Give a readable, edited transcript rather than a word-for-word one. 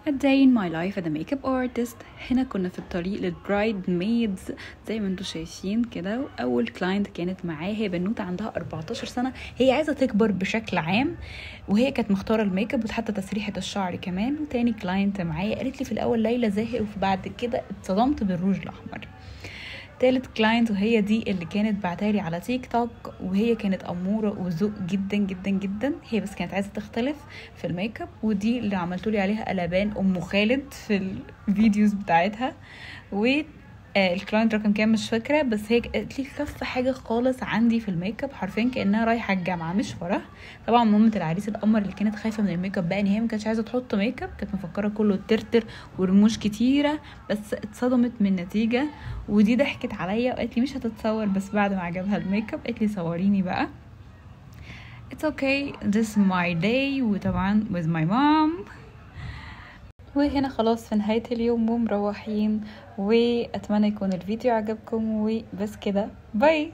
A day in my life as a makeup artist. هنا كنا في الطريق للبرايد ميدز زي ما انتوا شايفين كده. اول كلاينت كانت معايا هي بنوته عندها 14 سنه، هي عايزه تكبر بشكل عام وهي كانت مختاره الميك اب وحتى تسريحه الشعر كمان. وتاني كلاينت معايا قالت لي في الاول ليلى زاهر، وبعد كده اتصدمت بالروج الاحمر. تالت كلاينت وهي دي اللي كانت بعتالي على تيك توك، وهي كانت اموره وذوق جدا جدا جدا، هي بس كانت عايزه تختلف في الميك اب، ودي اللي عملتولي عليها قلبان ام خالد في الفيديوز بتاعتها. و الكلاينت رقم كام مش فاكره، بس هي قالت لي خف حاجه خالص عندي في الميك اب، حرفيا كانها رايحه الجامعه مش فرح. طبعا مامه العريس القمر اللي كانت خايفه من الميك اب بقى ان هي ما كانتش عايزه تحط ميك اب، كانت مفكره كله ترتر ورموش كتيره، بس اتصدمت من النتيجه. ودي ضحكت عليا وقالت لي مش هتتصور، بس بعد ما عجبها الميك اب قالت لي صوريني بقى. It's okay, this is my day. وطبعا with my mom. وهنا خلاص في نهاية اليوم ومروحين، وأتمنى يكون الفيديو عجبكم، وبس كده باي.